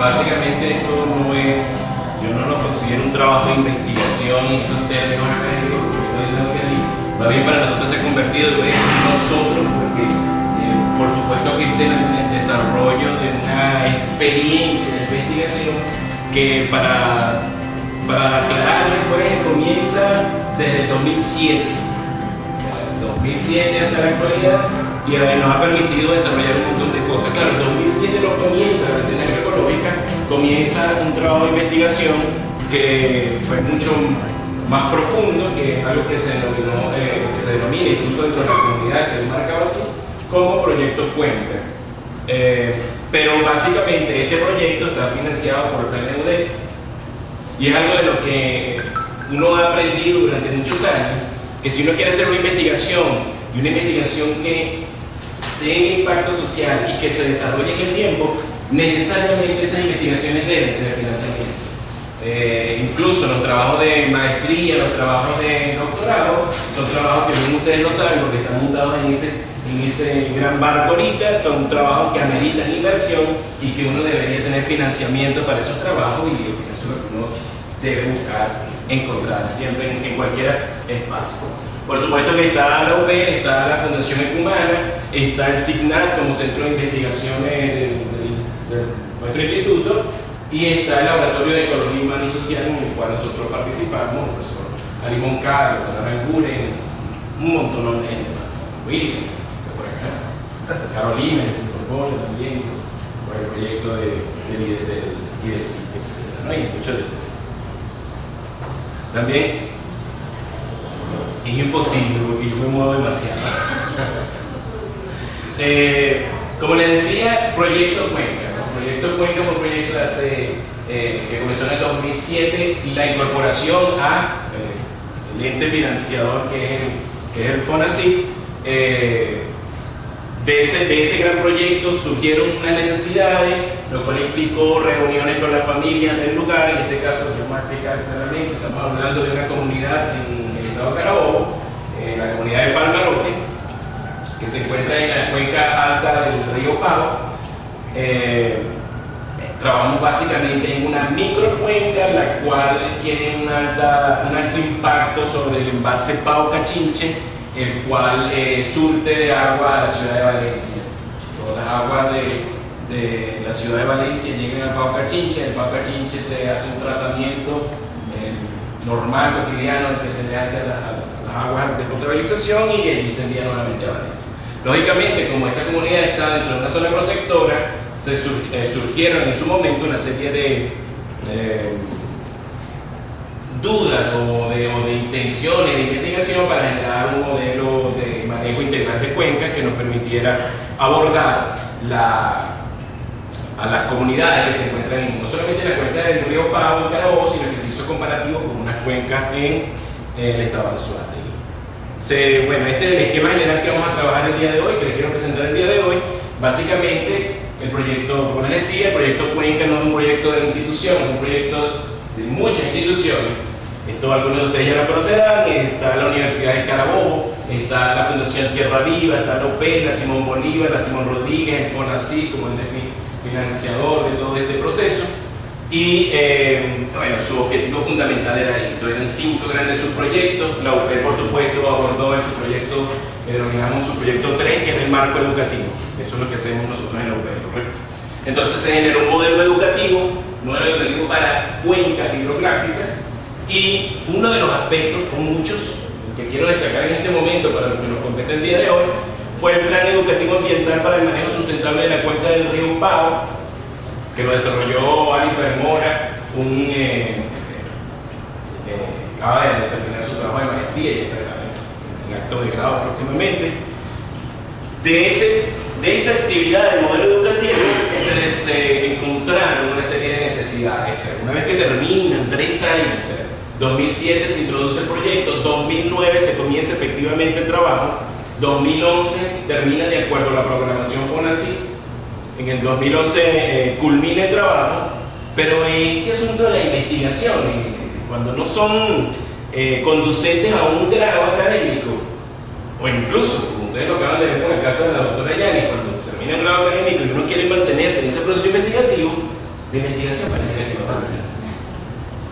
básicamente esto no es, yo no lo considero un trabajo de investigación, esos términos académicos, porque no dicen socialismo. Más bien para nosotros se ha convertido en nosotros, porque por supuesto que este es el desarrollo de una experiencia de investigación que para aclarar, pues comienza desde el 2007. 2007 hasta la actualidad, y nos ha permitido desarrollar un montón de cosas. Claro, en 2007 lo comienza, la Veterinaria Agroecológica comienza un trabajo de investigación que fue mucho más profundo, que es algo que se denomina incluso dentro de la comunidad, que es marcado así, como Proyecto Cuenca. Pero básicamente este proyecto está financiado por el Plan de UDEC, y es algo de lo que uno ha aprendido durante muchos años, que si uno quiere hacer una investigación, y una investigación que tenga impacto social y que se desarrolle en el tiempo, necesariamente esas investigaciones deben tener financiamiento. Incluso los trabajos de maestría, los trabajos de doctorado, son trabajos que bien ustedes lo saben porque están montados en ese gran barco ahorita, son trabajos que ameritan inversión y que uno debería tener financiamiento para esos trabajos, y eso es lo que uno debe buscar encontrar siempre en cualquier espacio. Por supuesto que está la UP, está la Fundación Ecumana, está el SIGNAT como centro de investigaciones de nuestro instituto, y está el Laboratorio de Ecología Humana y Social, en el cual nosotros participamos, el profesor Ali Moncar, el profesor Aranguren, un montón de gente más, William, por acá, Carolina, que se incorpora también por el proyecto del IDESI, etc. ¿No? Hay mucho de esto. También es imposible porque yo me muevo demasiado. Como les decía, Proyecto Cuenca, ¿no? Proyecto Cuenca fue un proyecto que comenzó en el 2007, y la incorporación a el ente financiador que es el FONACYT. De ese gran proyecto surgieron unas necesidades, lo cual implicó reuniones con las familias del lugar. En este caso, yo voy a explicar claramente, estamos hablando de una comunidad en el estado de Carabobo, la comunidad de Palmarote, que se encuentra en la cuenca alta del río Pavo. Trabajamos básicamente en una microcuenca, la cual tiene un alto impacto sobre el embalse Pau Cachinche, el cual surte de agua a la ciudad de Valencia. Todas las aguas de la ciudad de Valencia llegan al Pau Cachinche. En el Pau Cachinche se hace un tratamiento normal, cotidiano, que se le hace a las aguas de potabilización, y allí se envía nuevamente a Valencia. Lógicamente, como esta comunidad está dentro de una zona protectora, surgieron en su momento una serie de dudas o de intenciones de investigación para generar un modelo de manejo integral de cuencas que nos permitiera abordar a las comunidades que se encuentran no solamente en la cuenca del río Pavo en Carabobo, sino que se hizo comparativo con unas cuencas en el estado de Anzoátegui. Bueno, este es el esquema general que vamos a trabajar el día de hoy, que les quiero presentar el día de hoy. Básicamente, el proyecto, como les decía, el proyecto Cuenca no es un proyecto de la institución, es un proyecto de muchas instituciones. Esto algunos de ustedes ya lo conocerán. Está la Universidad de Carabobo, está la Fundación Tierra Viva, está la OPE, la Simón Bolívar, la Simón Rodríguez, el FONACYT como el financiador de todo este proceso. Y bueno, su objetivo fundamental era esto, eran 5 grandes subproyectos. La UPE, por supuesto, abordó el subproyecto que denominamos subproyecto 3, que es el marco educativo. Eso es lo que hacemos nosotros en la UPE, ¿correcto? Entonces se generó un modelo educativo para cuencas hidrográficas, y uno de los aspectos, con muchos, que quiero destacar en este momento para lo que nos compete el día de hoy, fue el Plan Educativo Ambiental para el Manejo Sustentable de la Cuenca del río Pavo, que lo desarrolló Alifer Mora, acaba de terminar su trabajo de maestría y estará en acto de grado próximamente. De esta actividad del modelo educativo se encontraron una serie de necesidades. O sea, una vez que terminan 3 años, o sea, 2007 se introduce el proyecto, 2009 se comienza efectivamente el trabajo, 2011 termina de acuerdo a la programación FONACYT. En el 2011 culmina el trabajo, pero este asunto de la investigación, cuando no son conducentes a un grado académico, o incluso, como ustedes lo acaban de ver con el caso de la doctora Yani, cuando termina un grado académico y uno quiere mantenerse en ese proceso investigativo, de investigación parece que no van.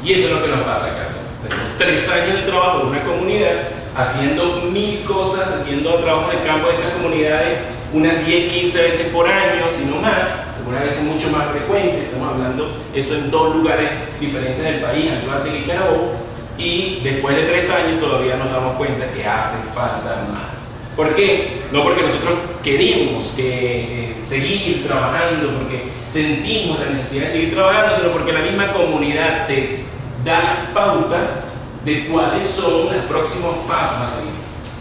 Y eso es lo que nos pasa acá. Tenemos 3 años de trabajo en una comunidad, haciendo 1000 cosas, yendo a trabajo en el campo de esas comunidades unas 10, 15 veces por año, si no más, algunas veces mucho más frecuente. Estamos hablando eso en 2 lugares diferentes del país, Anzoátegui y Carabobo, y después de 3 años todavía nos damos cuenta que hace falta más. ¿Por qué? No porque nosotros queremos seguir trabajando, porque sentimos la necesidad de seguir trabajando, sino porque la misma comunidad te da las pautas de cuáles son los próximos pasos a seguir.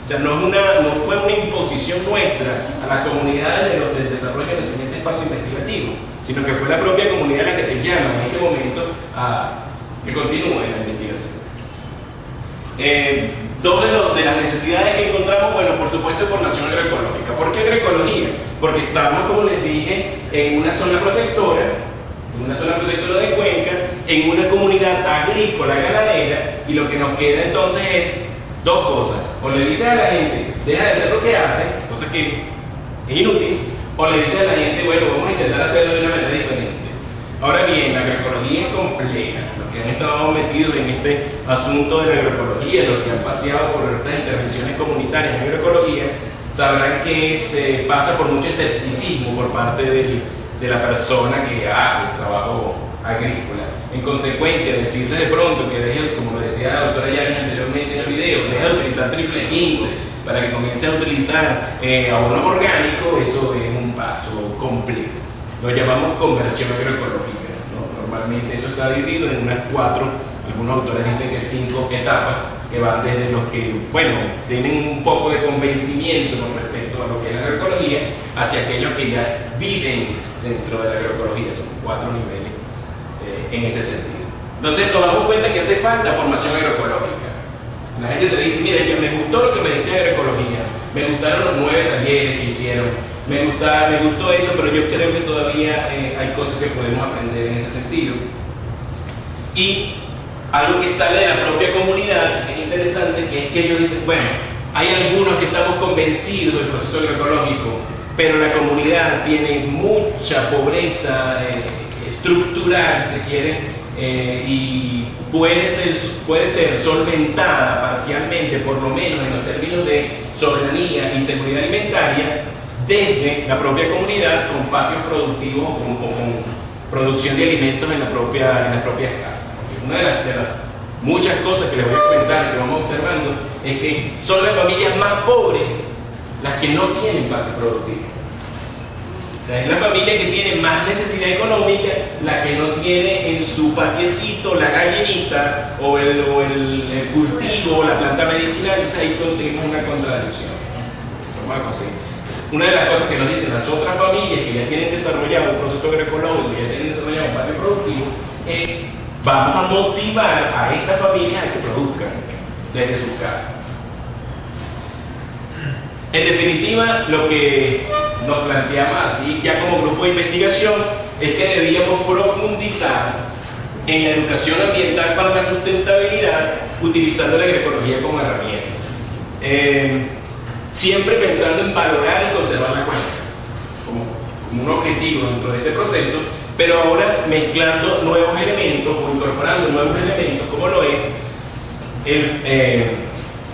O sea, no fue una imposición nuestra a las comunidades del desarrollo del siguiente espacio investigativo, sino que fue la propia comunidad la que te llama en este momento a que continúe la investigación. Dos de las necesidades que encontramos, bueno, por supuesto, formación agroecológica. ¿Por qué agroecología? Porque estamos, como les dije, en una zona protectora de Cuenca, en una comunidad agrícola ganadera, y lo que nos queda entonces es 2 cosas. O le dices a la gente, deja de hacer lo que hace, cosa que es inútil, o le dices a la gente, bueno, vamos a intentar hacerlo de una manera diferente. Ahora bien, la agroecología es compleja. Los que han estado metidos en este asunto de la agroecología, los que han paseado por estas intervenciones comunitarias en agroecología, sabrán que se pasa por mucho escepticismo por parte de la persona que hace el trabajo agrícola. En consecuencia, decirles de pronto que deje, como lo decía la doctora Yanis anteriormente en el video, deje de utilizar triple 15 para que comience a utilizar abonos orgánicos, eso es un paso complejo. Lo llamamos conversión agroecológica, ¿no? Normalmente eso está dividido en unas 4, algunos autores dicen que 5 etapas, que van desde los que, bueno, tienen un poco de convencimiento con respecto a lo que es la agroecología, hacia aquellos que ya viven dentro de la agroecología. Son 4 niveles en este sentido. Entonces nos damos cuenta que hace falta formación agroecológica. La gente te dice, mira, me gustó lo que me diste de agroecología, me gustaron los 9 talleres que hicieron, me gustó eso, pero yo creo que todavía hay cosas que podemos aprender en ese sentido. Y algo que sale de la propia comunidad, que es interesante, que es que ellos dicen, bueno, hay algunos que estamos convencidos del proceso agroecológico, pero la comunidad tiene mucha pobreza estructural, si se quiere, y puede ser solventada parcialmente, por lo menos en los términos de soberanía y seguridad alimentaria, desde la propia comunidad, con patios productivos o con producción de alimentos en las propias casas. Una de las muchas cosas que les voy a comentar, que vamos observando, es que son las familias más pobres las que no tienen patio productivo. Es la familia que tiene más necesidad económica la que no tiene en su patiecito la gallinita o el cultivo o la planta medicinal. Entonces ahí conseguimos una contradicción. Vamos a conseguir. Entonces, una de las cosas que nos dicen las otras familias que ya tienen desarrollado un proceso agroecológico, que ya tienen desarrollado un patio productivo, es vamos a motivar a estas familias a que produzcan desde sus casas. En definitiva, lo que nos planteamos así, ya como grupo de investigación, es que debíamos profundizar en la educación ambiental para la sustentabilidad, utilizando la agroecología como herramienta. Siempre pensando en valorar y conservar la cuenca como un objetivo dentro de este proceso, pero ahora mezclando nuevos elementos o incorporando nuevos elementos, como lo es el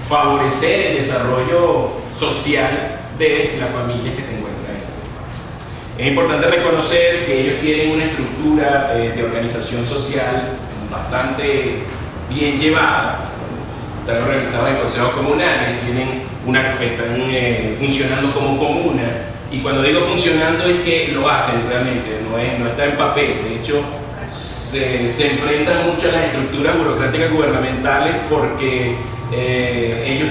favorecer el desarrollo social de las familias que se encuentran en ese espacio. Es importante reconocer que ellos tienen una estructura de organización social bastante bien llevada. Están organizados en consejos comunales, están funcionando como comuna, y cuando digo funcionando es que lo hacen realmente, no está en papel. De hecho, se enfrentan mucho a las estructuras burocráticas gubernamentales porque ellos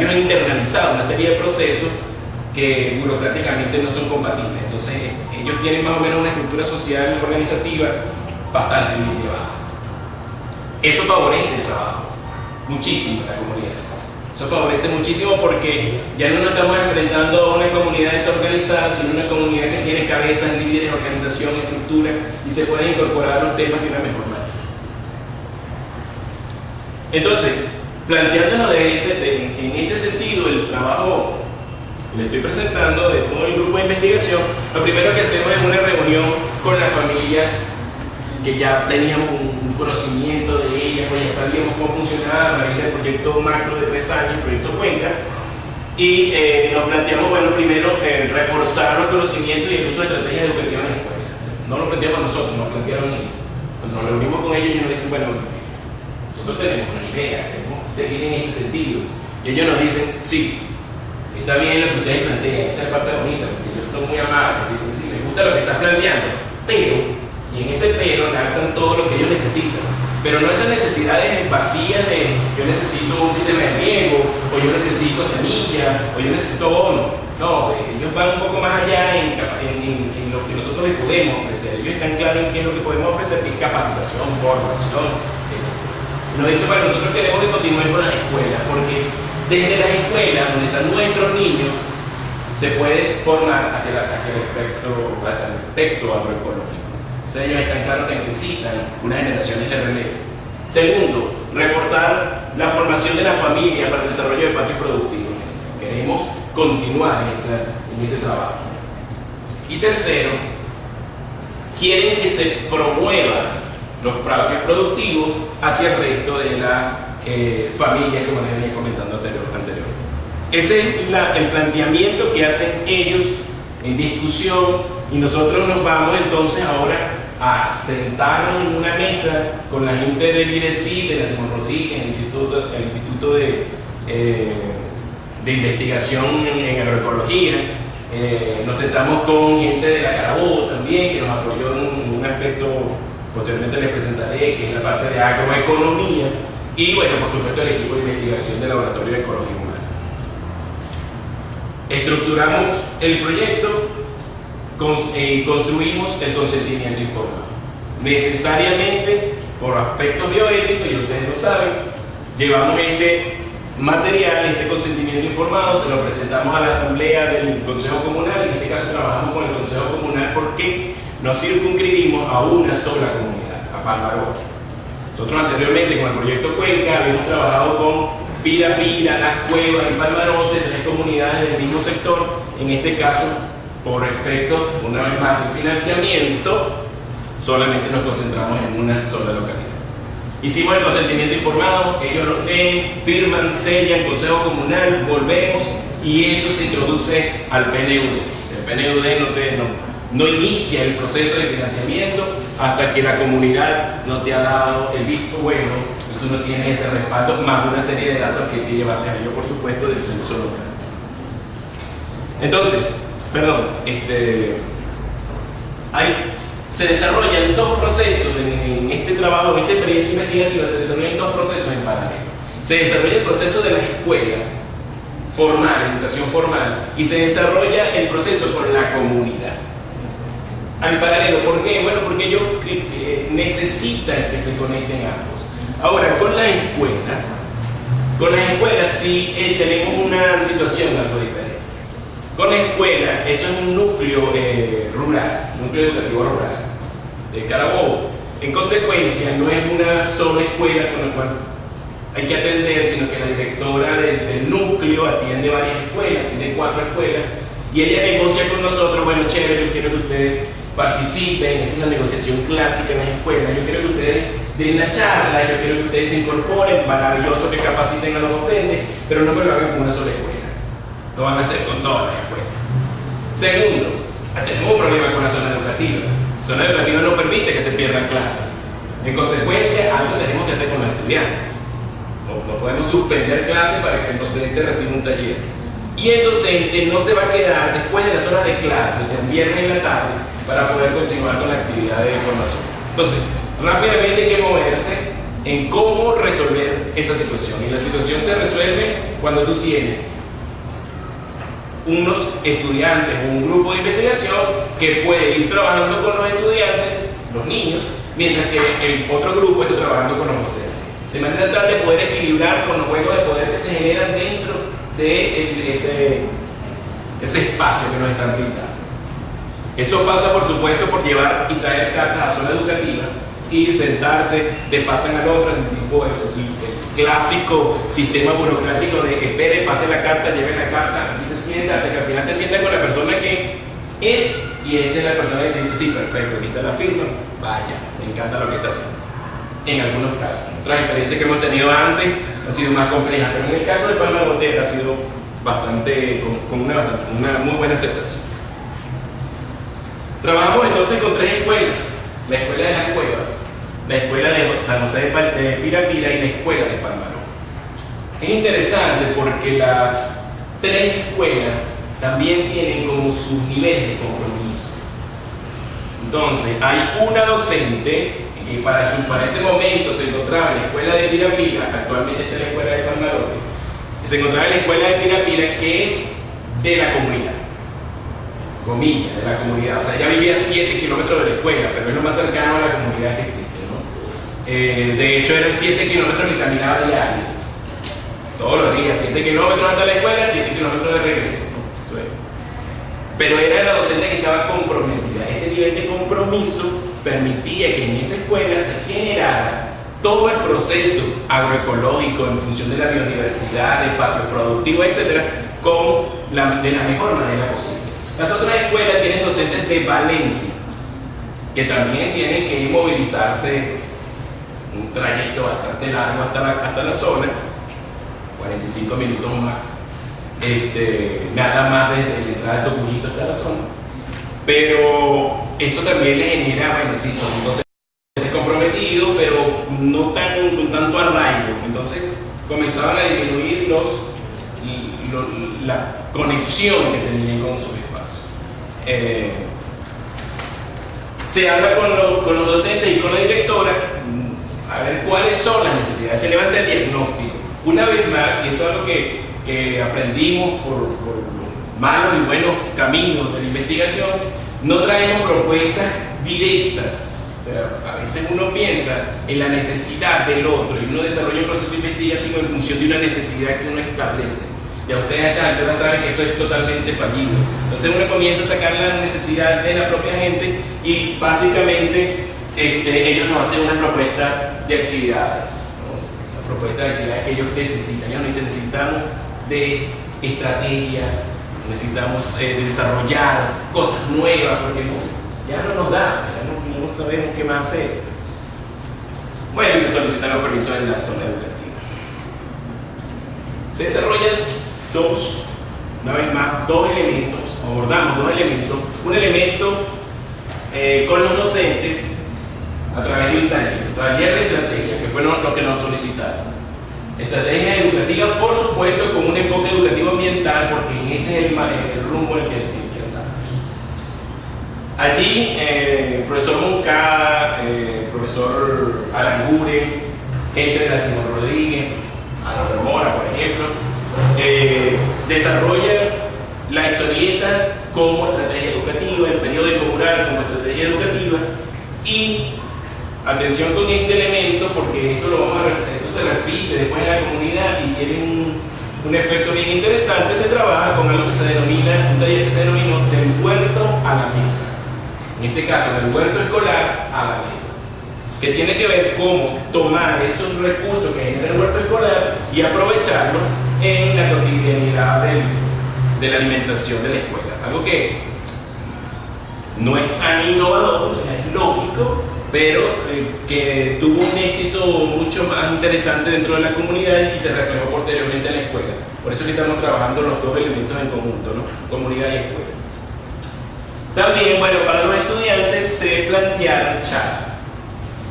han internalizado una serie de procesos que burocráticamente no son compatibles. Entonces ellos tienen más o menos una estructura social organizativa bastante bien llevada. Eso favorece el trabajo muchísimo en la comunidad. Eso favorece muchísimo porque ya no nos estamos enfrentando a una comunidad desorganizada, sino una comunidad que tiene cabezas, líderes, organización, estructura, y se pueden incorporar los temas de una mejor manera. Entonces, planteándonos en este sentido, el trabajo le estoy presentando de todo el grupo de investigación, lo primero que hacemos es una reunión con las familias que ya teníamos un conocimiento de ellas, pues ya sabíamos cómo funcionaba a raíz del proyecto macro de 3 años, el proyecto Cuenca, y nos planteamos, bueno, primero reforzar los conocimientos y el uso de estrategias educativas en las escuelas. No lo planteamos nosotros, nos plantearon ellos. Cuando nos reunimos con ellos nos dicen, bueno, nosotros tenemos una idea, queremos seguir en este sentido. Y ellos nos dicen, sí, está bien lo que ustedes plantean, esa es parte bonita, porque ellos son muy amables, dicen, sí, me gusta lo que estás planteando, pero, y en ese pero lanzan todo lo que ellos necesitan. Pero no esas necesidades vacías de yo necesito un sistema de riego, o yo necesito semilla, o yo necesito bono. No, ellos van un poco más allá en lo que nosotros les podemos ofrecer. Ellos están claros en qué es lo que podemos ofrecer, que es capacitación, formación, etc. Nos dicen, bueno, nosotros queremos que continúen con las escuelas, porque desde las escuelas donde están nuestros niños se puede formar hacia el aspecto agroecológico. Ellos están claros que necesitan unas generaciones de relevo. Segundo, reforzar la formación de las familias para el desarrollo de patios productivos. Queremos continuar en ese trabajo. Y tercero, quieren que se promuevan los patios productivos hacia el resto de las familias, como les venía comentando anteriormente. Ese es el planteamiento que hacen ellos en discusión, y nosotros nos vamos entonces ahora a sentarnos en una mesa con la gente del IDECI, de la Simón Rodríguez, el Instituto de Investigación en Agroecología. Nos sentamos con gente de la Carabobo también, que nos apoyó en un aspecto, posteriormente les presentaré, que es la parte de agroeconomía, y bueno, por supuesto el equipo de investigación del Laboratorio de Ecología Humana. Estructuramos el proyecto, construimos el consentimiento informado. Necesariamente, por aspectos bioéticos, y ustedes lo saben, llevamos este material, este consentimiento informado, se lo presentamos a la asamblea del Consejo Comunal. En este caso trabajamos con el Consejo Comunal porque nos circunscribimos a una sola comunidad, a Palmarote. Nosotros anteriormente con el proyecto Cuenca habíamos trabajado con Pira Pira, Las Cuevas y Palmarote, 3 comunidades del mismo sector. En este caso, por efectos, una vez más, del financiamiento, solamente nos concentramos en una sola localidad. Hicimos el consentimiento informado, ellos lo leen, firman, sellan, Consejo Comunal, volvemos, y eso se introduce al PNUD. O sea, el PNUD no inicia el proceso de financiamiento hasta que la comunidad no te ha dado el visto bueno y tú no tienes ese respaldo, más una serie de datos que hay que llevarte a ello, por supuesto, del censo local. Entonces, se desarrollan 2 procesos en este trabajo, en esta experiencia investigativa, se desarrollan 2 procesos en paralelo. Se desarrolla el proceso de las escuelas formal, educación formal, y se desarrolla el proceso con la comunidad. En paralelo, ¿por qué? Bueno, porque ellos necesitan que se conecten ambos. Ahora, con las escuelas sí tenemos una situación algo diferente. Con la escuela, eso es un núcleo rural, núcleo educativo rural de Carabobo. En consecuencia, no es una sola escuela con la cual hay que atender, sino que la directora del núcleo atiende varias escuelas, atiende 4 escuelas, y ella negocia con nosotros, bueno, chévere, yo quiero que ustedes participen, esa es la negociación clásica en las escuelas, yo quiero que ustedes den la charla, yo quiero que ustedes se incorporen, maravilloso que capaciten a los docentes, pero no me lo hagan con una sola escuela. Lo van a hacer con todas las escuelas. Segundo, tenemos un problema con la zona educativa. La zona educativa no permite que se pierdan clases. En consecuencia, algo tenemos que hacer con los estudiantes. No podemos suspender clases para que el docente reciba un taller. Y el docente no se va a quedar después de las horas de clase, o sea, un viernes en la tarde, para poder continuar con la actividad de formación. Entonces, rápidamente hay que moverse en cómo resolver esa situación. Y la situación se resuelve cuando tú tienes unos estudiantes o un grupo de investigación que puede ir trabajando con los estudiantes, los niños, mientras que el otro grupo está trabajando con los docentes. De manera tal de poder equilibrar con los juegos de poder que se generan dentro de ese espacio que nos están brindando. Eso pasa, por supuesto, por llevar y traer cartas a la zona educativa y sentarse, te pasan al otro, el tipo clásico sistema burocrático de espere, pase la carta, lleve la carta y se sienta, hasta que al final te sientas con la persona que es, y esa es la persona que te dice, sí, perfecto, aquí está la firma, vaya, me encanta lo que está haciendo. En algunos casos. Otras experiencias que hemos tenido antes han sido más complejas, pero en el caso de Palma Botella ha sido bastante, con una muy buena aceptación. Trabajamos entonces con 3 escuelas: la Escuela de las Cuevas, la Escuela de San José de Pirapira y la Escuela de Palmarón. Es interesante porque las 3 escuelas también tienen como sus niveles de compromiso. Entonces, hay una docente que para ese momento se encontraba en la Escuela de Pirapira, actualmente está en la Escuela de Palmarón, se encontraba en la Escuela de Pirapira, que es de la comunidad. Comillas, de la comunidad. O sea, ella vivía a 7 kilómetros de la escuela, pero es lo más cercano a la comunidad que existe, ¿no? De hecho, eran 7 kilómetros que caminaba diario. Todos los días, 7 kilómetros hasta la escuela, 7 kilómetros de regreso, ¿no? Pero era la docente que estaba comprometida. Ese nivel de compromiso permitía que en esa escuela se generara todo el proceso agroecológico en función de la biodiversidad, del patio productivo, etcétera, de la mejor manera posible. Las otras escuelas tienen docentes de Valencia, que también tienen que movilizarse, pues, un trayecto bastante largo hasta la zona, 45 minutos más, nada más desde la entrada de Tocuyito hasta la zona. Pero eso también le genera, bueno, sí, son docentes comprometidos, pero no con tanto arraigo. Entonces comenzaban a disminuir la conexión que tenían con sus espacios. Se habla con los docentes y con la directora a ver cuáles son las necesidades. Se levanta el diagnóstico. Una vez más, y eso es algo que aprendimos por los malos y buenos caminos de la investigación, no traemos propuestas directas. O sea, a veces uno piensa en la necesidad del otro y uno desarrolla un proceso investigativo en función de una necesidad que uno establece. Ya ustedes a esta altura saben que eso es totalmente fallido. Entonces uno comienza a sacar la necesidad de la propia gente y básicamente ellos nos hacen una propuesta de actividades, ¿no? Una propuesta de actividades que ellos necesitan. Ellos dicen, necesitamos de estrategias, necesitamos desarrollar cosas nuevas, porque ya no nos da, ya no sabemos qué más hacer. Bueno, y se solicitan los permisos en la zona educativa. Se desarrollan una vez más, dos elementos, abordamos 2 elementos. Un elemento con los docentes a través de un taller de estrategia, que fue lo que nos solicitaron. Estrategia educativa, por supuesto, con un enfoque educativo ambiental, porque ese es el rumbo en el que andamos. Allí, el profesor Moncada, profesor Aranguren, gente de la Simón Rodríguez, Ana Remora, por ejemplo, desarrolla la historieta como estrategia educativa, el periódico mural como estrategia educativa, y atención con este elemento, porque esto se repite después en la comunidad y tiene un efecto bien interesante. Se trabaja con algo que se denomina, un taller que se denominó del huerto a la mesa. En este caso, del huerto escolar a la mesa, que tiene que ver cómo tomar esos recursos que genera el huerto escolar y aprovecharlos en la cotidianidad de la alimentación de la escuela. Algo que no es tan innovador, o sea, es lógico, pero que tuvo un éxito mucho más interesante dentro de la comunidad y se reflejó posteriormente en la escuela. Por eso que estamos trabajando los 2 elementos en conjunto, ¿no? Comunidad y escuela. También, bueno, para los estudiantes se plantearon charlas.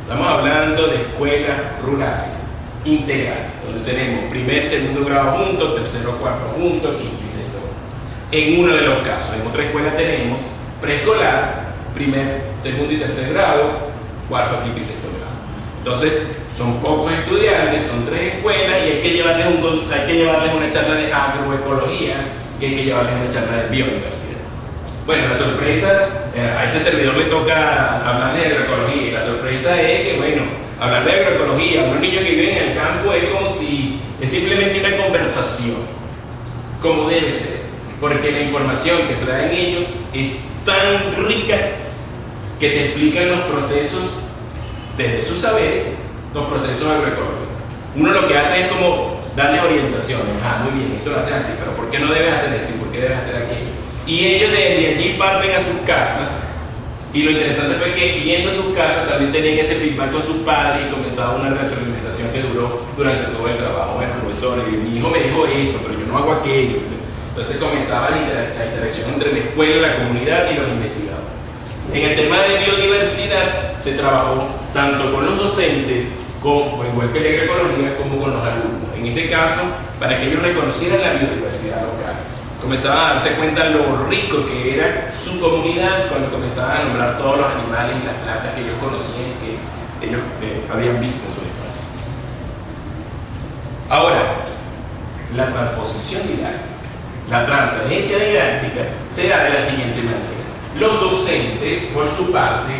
Estamos hablando de escuelas rurales, integrales, donde tenemos primer, segundo grado juntos, tercero, cuarto juntos, quinto y sexto. En uno de los casos, en otra escuela tenemos preescolar, primer, segundo y tercer grado, cuarto, quinto y sexto grado. Entonces, son pocos estudiantes, son 3 escuelas y hay que llevarles una charla de agroecología y hay que llevarles una charla de biodiversidad. Bueno, la sorpresa, a este servidor le toca hablar de agroecología, y la sorpresa es que, bueno, hablar de agroecología a unos niños que viven en el campo es como si es simplemente una conversación, como debe ser, porque la información que traen ellos es tan rica que te explican los procesos, desde sus saberes, los procesos agroecológicos. uno lo que hace es como darles orientaciones. Muy bien, esto lo haces así, pero ¿por qué no debes hacer esto y por qué debes hacer aquello? Y ellos de allí parten a sus casas, y lo interesante fue que yendo a sus casas también tenían ese feedback con sus padres y comenzaba una retroalimentación que duró durante todo el trabajo. Bueno, profesor, mi hijo me dijo esto, pero yo no hago aquello. Entonces comenzaba la interacción entre la escuela, la comunidad y los investigadores. En el tema de biodiversidad se trabajó tanto con los docentes, igual que la agroecología, como con los alumnos. En este caso, para que ellos reconocieran la biodiversidad local. Comenzaban a darse cuenta lo rico que era su comunidad cuando comenzaban a nombrar todos los animales y las plantas que ellos conocían y que ellos habían visto en su espacio. Ahora, la transposición didáctica, la transferencia didáctica se da de la siguiente manera. Los docentes, por su parte,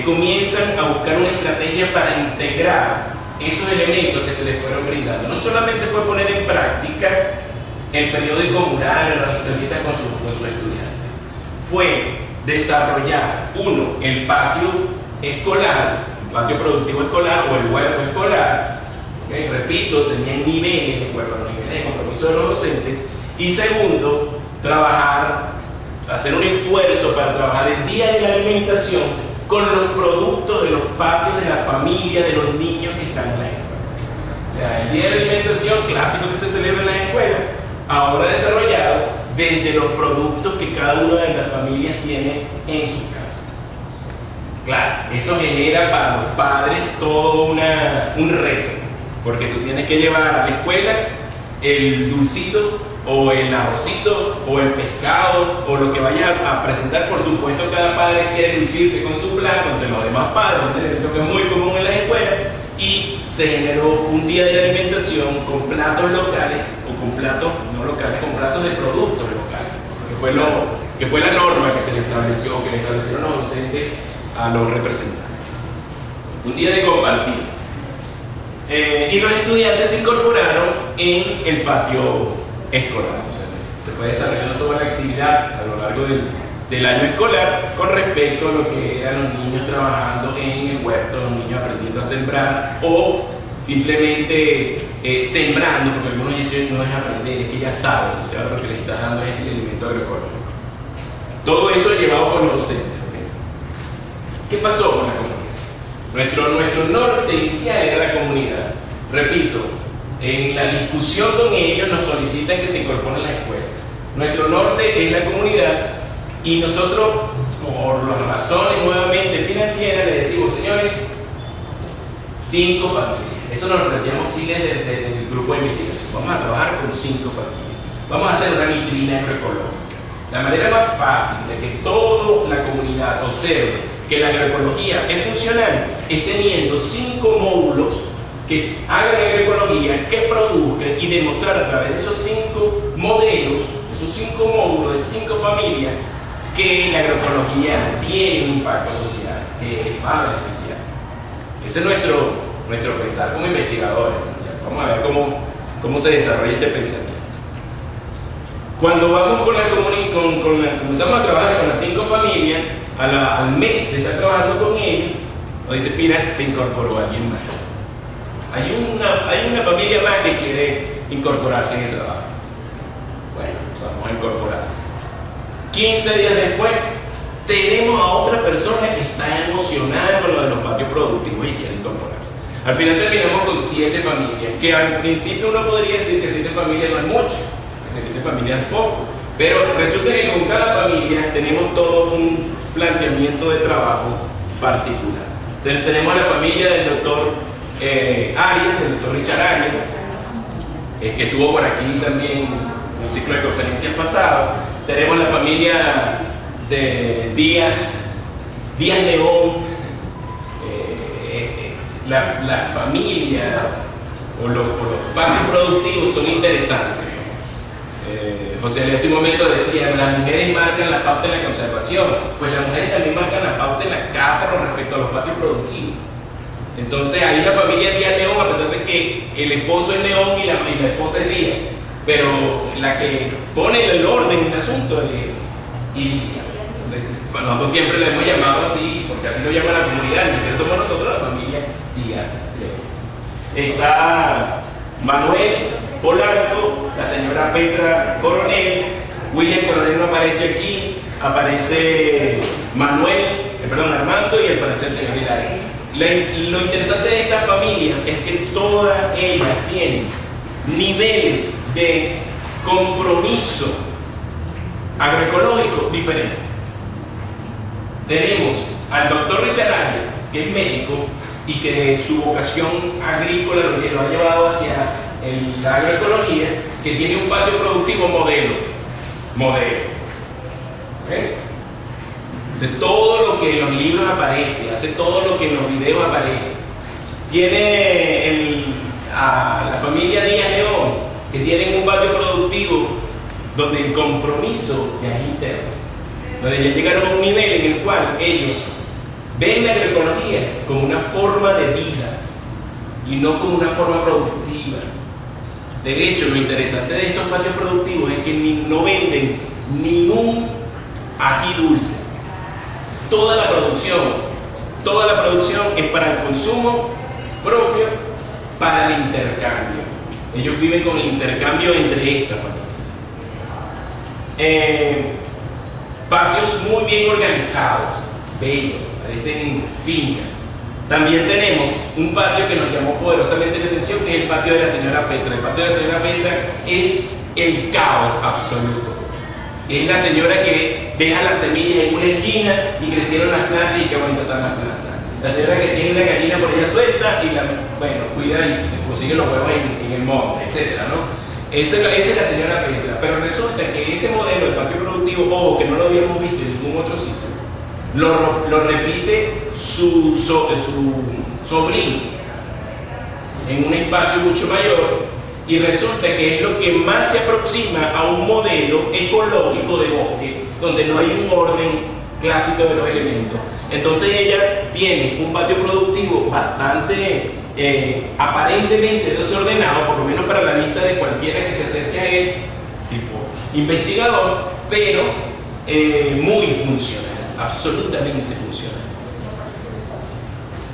comienzan a buscar una estrategia para integrar esos elementos que se les fueron brindando. No solamente fue poner en práctica el periódico mural, las historietas con sus estudiantes, fue desarrollar, el patio escolar, el patio productivo escolar o el huerto escolar, ¿okay? Repito, tenían niveles de acuerdo a los niveles de compromiso de los docentes, y segundo, hacer un esfuerzo para trabajar el día de la alimentación con los productos de los patios de la familia, de los niños que están en la escuela. O sea, el día de la alimentación clásico que se celebra en las escuelas, ahora desarrollado desde los productos que cada una de las familias tiene en su casa. Claro, eso genera para los padres todo un reto, porque tú tienes que llevar a la escuela el dulcito o el arrocito o el pescado o lo que vayas a presentar. Por supuesto, cada padre quiere lucirse con su plato ante los demás padres, lo que es muy común en las escuelas, y se generó un día de la alimentación con platos locales o con platos no locales, con platos de productos locales, que fue la norma que se le estableció, que le establecieron los docentes a los representantes. Un día de compartir. Y los estudiantes se incorporaron en el patio escolar. O sea, se fue desarrollando toda la actividad a lo largo del año escolar con respecto a lo que eran los niños trabajando en el huerto, los niños aprendiendo a sembrar o simplemente sembrando, porque algunos dicen no es aprender, es que ya saben, o sea, lo que les estás dando es el elemento agroecológico. Todo eso llevado por los docentes. ¿Okay? ¿Qué pasó con la comunidad? Nuestro norte inicial era la comunidad. Repito, en la discusión con ellos nos solicitan que se incorporen a la escuela. Nuestro norte es la comunidad y nosotros, por las razones nuevamente financieras, le decimos, señores, 5 familias. Eso nos lo planteamos sí desde el grupo de investigación. Vamos a trabajar con 5 familias. Vamos a hacer una vitrina agroecológica. La manera más fácil de que toda la comunidad observe que la agroecología es funcional es teniendo 5 módulos que hagan agroecología, que produzcan y demostrar a través de esos 5 modelos, esos 5 módulos de 5 familias, que la agroecología tiene un impacto social, que les va a beneficiar. Ese es nuestro pensar como investigadores. Vamos a ver cómo se desarrolla este pensamiento. Cuando vamos comenzamos a trabajar con las 5 familias, al mes de estar trabajando con ellos, nos dice, mira, se incorporó alguien más. Hay una familia más que quiere incorporarse en el trabajo. Bueno, vamos a incorporar. 15 días después, tenemos a otra persona que está emocionada con lo de los patios productivos y quiere incorporarse. Al final terminamos con 7 familias, que al principio uno podría decir que 7 familias no es mucho, que 7 familias es poco, pero resulta que con cada familia tenemos todo un planteamiento de trabajo particular. Tenemos la familia del doctor Arias, del doctor Richard Arias, que estuvo por aquí también en un ciclo de conferencias pasado. Tenemos la familia de Díaz León, la familia o los patios productivos son interesantes. José en ese momento decía, las mujeres marcan la pauta en la conservación, pues las mujeres también marcan la pauta en la casa con respecto a los patios productivos. Entonces ahí la familia Díaz León, a pesar de que el esposo es León y la esposa es Díaz, pero la que pone el orden en el asunto es Lidia. Nosotros siempre le hemos llamado así, porque así lo llama la comunidad, ni siquiera somos nosotros la familia Díaz León. está Manuel Polanco, la señora Petra Coronel, William Coronel no aparece aquí, aparece Armando y al parecer el señor Hilario. Lo interesante de estas familias es que todas ellas tienen niveles de compromiso agroecológico diferentes. Tenemos al doctor Richard Ángel, que es médico y que su vocación agrícola lo ha llevado hacia la agroecología, que tiene un patio productivo modelo. Hace todo lo que en los libros aparece, hace todo lo que en los videos aparece. Tiene a la familia Díaz León, que tienen un patio productivo donde el compromiso ya es interno, donde ya llegaron a un nivel en el cual ellos ven la agroecología como una forma de vida y no como una forma productiva. De hecho, lo interesante de estos patios productivos es que no venden ni un ají dulce. Toda la producción es para el consumo propio, para el intercambio. Ellos viven con el intercambio entre estas familias. Patios muy bien organizados, bellos, parecen fincas. También tenemos un patio que nos llamó poderosamente la atención, que es el patio de la señora Petra. El patio de la señora Petra es el caos absoluto. Es la señora que deja las semillas en una esquina y crecieron las plantas y qué bonito están las plantas. La señora que tiene una gallina por ella suelta y cuida y se consigue los huevos en el monte, etc., ¿no? Esa es la señora Petra. Pero resulta que ese modelo de patio productivo, ojo, que no lo habíamos visto en ningún otro sitio, lo repite su sobrino en un espacio mucho mayor, y resulta que es lo que más se aproxima a un modelo ecológico de bosque, donde no hay un orden clásico de los elementos. Entonces ella tiene un patio productivo bastante aparentemente desordenado, por lo menos para la vista de cualquiera que se acerque a él, tipo investigador, pero muy funcional, absolutamente funcional.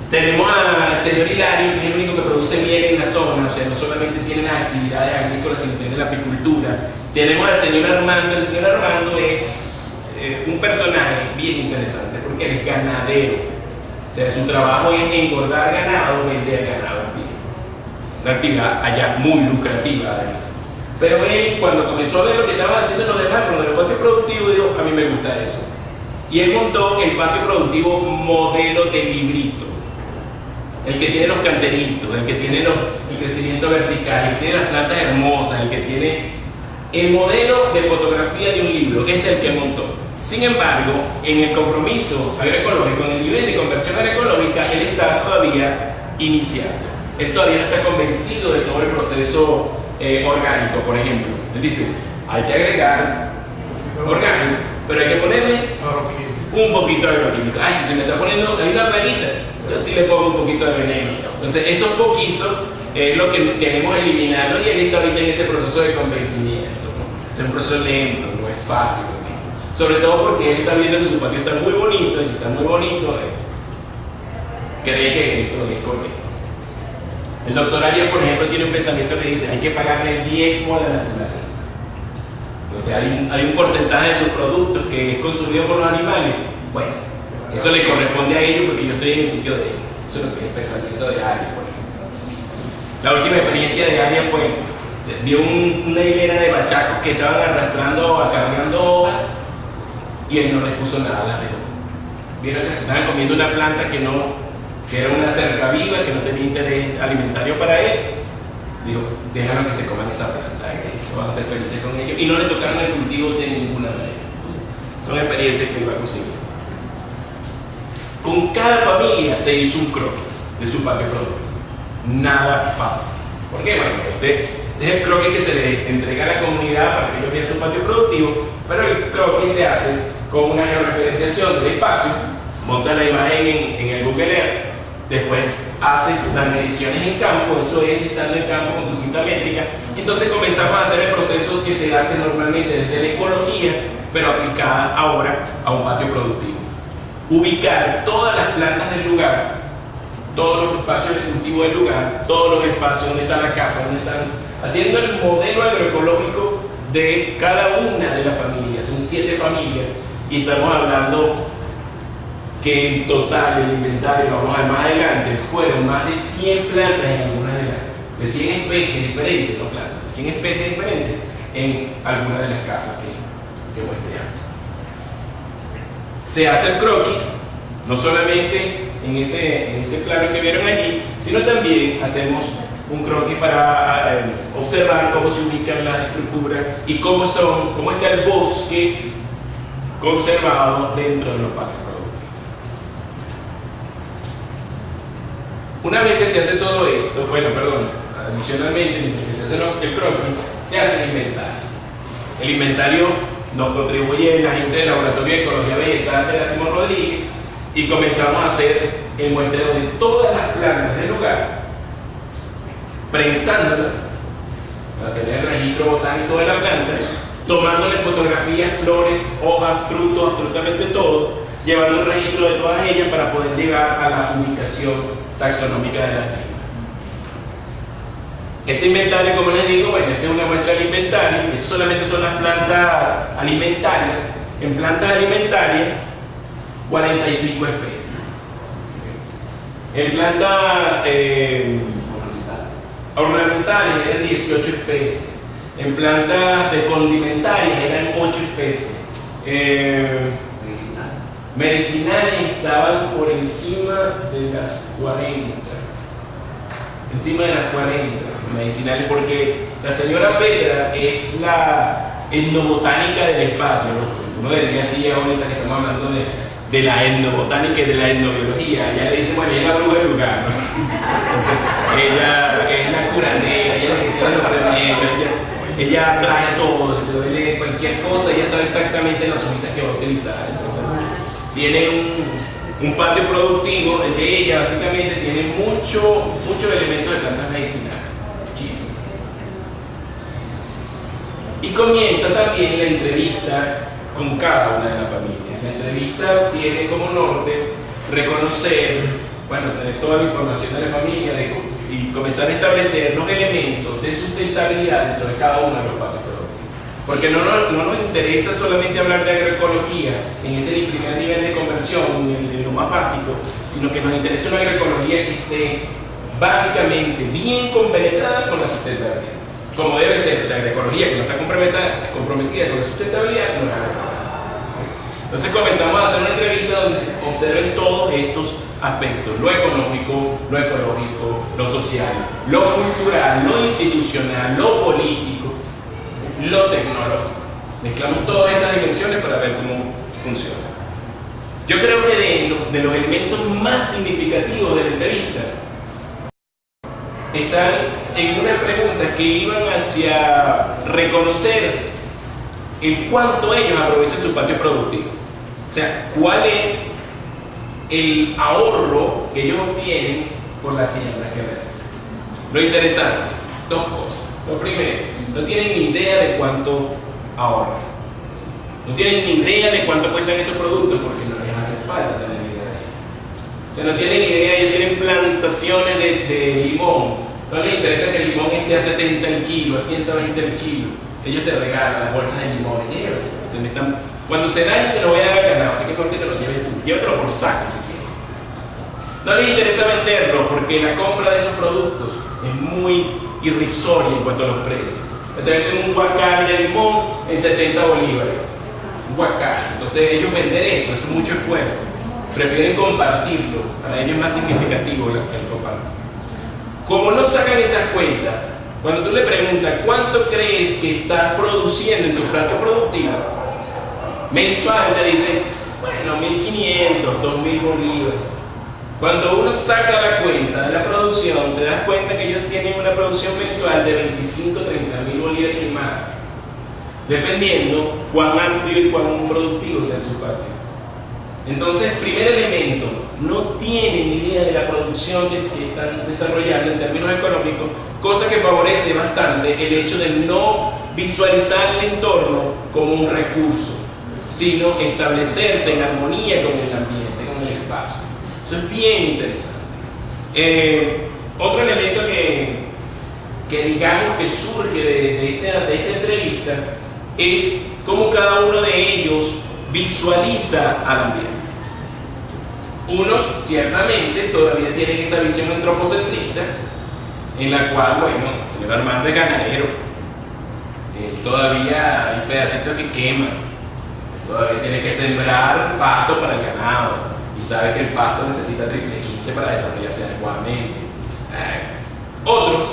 Tenemos al señor Hilario, que es el único que produce miel en la zona, o sea, no solamente tiene las actividades agrícolas, sino tiene la apicultura. Tenemos al señor Armando. El señor Armando es un personaje bien interesante porque él es ganadero. O sea, su trabajo es engordar ganado, vender ganado. Una actividad allá muy lucrativa además. Pero él, cuando comenzó a ver lo que estaban haciendo los demás con el patio productivo, dijo, a mí me gusta eso. Y él montó el patio productivo modelo de librito. El que tiene los canteritos, el que tiene el crecimiento vertical, el que tiene las plantas hermosas, el que tiene el modelo de fotografía de un libro, es el que montó. Sin embargo, en el compromiso agroecológico, en el nivel de conversión agroecológica, él está todavía iniciando. Él todavía no está convencido de todo el proceso orgánico, por ejemplo. Él dice, hay que agregar orgánico, pero hay que ponerle un poquito de agroquímico. Ay, si se me está poniendo, hay una plaguita, yo sí le pongo un poquito de veneno. Entonces, esos poquitos es lo que queremos eliminarlo, y él está ahorita en ese proceso de convencimiento, ¿no? Es un proceso lento, no es fácil, ¿no? Sobre todo porque él está viendo que su patio está muy bonito, y si está muy bonito, cree que eso es correcto. El doctor Arias, por ejemplo, tiene un pensamiento que dice, hay que pagarle el diezmo a la naturaleza. Entonces hay un porcentaje de tus productos que es consumido por los animales. Bueno, eso le corresponde a ellos porque yo estoy en el sitio de ellos. Eso es lo que es el pensamiento de Arias, por ejemplo. La última experiencia de Arias fue, vio una hilera de bachacos que estaban cargando hojas, y él no les puso nada, las dejó. Vieron que se estaban comiendo una planta que era una cerca viva, que no tenía interés alimentario para él. Dijo, déjanos que se coman esa planta, que eso van a ser felices con ellos. Y no le tocaron el cultivo de ninguna manera. Entonces, son experiencias que iba a conseguir. Con cada familia se hizo un croquis de su patio productivo. Nada fácil. ¿Por qué? Bueno, este es el croquis que se le entrega a la comunidad para que ellos vean su patio productivo, pero el croquis se hace con una georreferenciación del espacio, monta la imagen en el Google Earth, después haces las mediciones en campo, eso es estando en campo con tu cinta métrica, y entonces comenzamos a hacer el proceso que se hace normalmente desde la ecología, pero aplicada ahora a un patio productivo. Ubicar todas las plantas del lugar todos los espacios de cultivo del lugar, todos los espacios donde está la casa, donde están haciendo el modelo agroecológico de cada una de las familias. Son 7 familias y estamos hablando que en total el inventario, vamos a ver más adelante, fueron más de 100 plantas en algunas de 100 especies diferentes, no plantas, de 100 especies diferentes en algunas de las casas que muestreamos. Se hace el croquis, no solamente en ese plano que vieron allí, sino también hacemos un croquis para observar cómo se ubican las estructuras y cómo está el bosque conservado dentro de los parques productivos. Una vez que se hace todo esto, adicionalmente, mientras que se hace el croquis, se hace el inventario. El inventario nos contribuye la gente del Laboratorio de Ecología Vegetal de la Simón Rodríguez y comenzamos a hacer el muestreo de todas las plantas del lugar, prensándolas para tener el registro botánico de la planta, tomándole fotografías, flores, hojas, frutos, absolutamente todo, llevando un registro de todas ellas para poder llegar a la ubicación taxonómica de las mismas. Ese inventario, como les digo, esta es una muestra del inventario. Esto solamente son las plantas alimentarias. En plantas alimentarias, 45 especies. En plantas ornamentales eran 18 especies. En plantas de condimentarias eran 8 especies. Medicinales estaban por encima de las 40. Encima de las 40 medicinales, porque la señora Pedra es la etnobotánica del espacio, ¿no? Uno debería así ahorita que estamos hablando de la etnobotánica y de la etnobiología. Ella le dice, bueno, ella es la bruja del lugar, ¿no? Entonces, ella es la curandera, ella es la que tiene los remedios, ella trae todo, si te duele cualquier cosa, ella sabe exactamente las hojitas que va a utilizar. Entonces, tiene un patio productivo, el de ella básicamente tiene muchos elementos de plantas medicinales, muchísimo. Y comienza también la entrevista con cada una de las familias. La entrevista tiene como norte reconocer, tener toda la información de la familia y comenzar a establecer los elementos de sustentabilidad dentro de cada uno de los patios productivos. Porque no nos interesa solamente hablar de agroecología en ese primer nivel de conversión, en lo más básico, sino que nos interesa una agroecología que esté básicamente bien compenetrada con la sustentabilidad. Como debe ser, o sea, agroecología que no está comprometida con la sustentabilidad, no es agroecología. Entonces comenzamos a hacer una entrevista donde se observen todos estos aspectos: lo económico, lo ecológico, lo social, lo cultural, lo institucional, lo político, lo tecnológico. Mezclamos todas estas dimensiones para ver cómo funciona. Yo creo que de los elementos más significativos de la entrevista están en unas preguntas que iban hacia reconocer el cuánto ellos aprovechan sus patios productivos. O sea, cuál es el ahorro que ellos obtienen por las siembras que realizan. Lo interesante, 2 cosas. Lo primero, no tienen ni idea de cuánto ahorran. No tienen ni idea de cuánto cuestan esos productos porque no les hace falta tener idea de ello. O sea, no tienen idea, ellos tienen plantaciones de limón. No les interesa que el limón esté a 70 el kilo, a 120 el kilo. Ellos te regalan las bolsas de limón. Cuando se dañe se lo voy a dar al ganado, así que por qué te lo lleves tú. Llévatelo por saco si quieres. No les interesa venderlo porque la compra de esos productos es muy irrisoria en cuanto a los precios. Te venden un guacal de limón en 70 bolívares. Un guacal. Entonces ellos vender eso es mucho esfuerzo. Prefieren compartirlo. Para ellos es más significativo el compartir. Como no sacan esas cuentas, cuando tú le preguntas cuánto crees que estás produciendo en tu plato productivo mensual, te dicen, bueno, 1.500, 2.000 bolívares. Cuando uno saca la cuenta de la producción, te das cuenta que ellos tienen una producción mensual de 25, 30.000 bolívares y más, dependiendo cuán amplio y cuán productivo sea su patio. Entonces, primer elemento, no tienen idea de la producción que están desarrollando en términos económicos, cosa que favorece bastante el hecho de no visualizar el entorno como un recurso, sino establecerse en armonía con el ambiente, con el espacio. Eso es bien interesante. Otro elemento que digamos que surge de esta entrevista es cómo cada uno de ellos visualiza al ambiente. Unos ciertamente todavía tienen esa visión antropocentrista, en la cual, bueno, el señor Armando es ganadero, todavía hay pedacitos que queman, todavía tiene que sembrar pasto para el ganado y sabe que el pasto necesita triple 15 para desarrollarse adecuadamente. Otros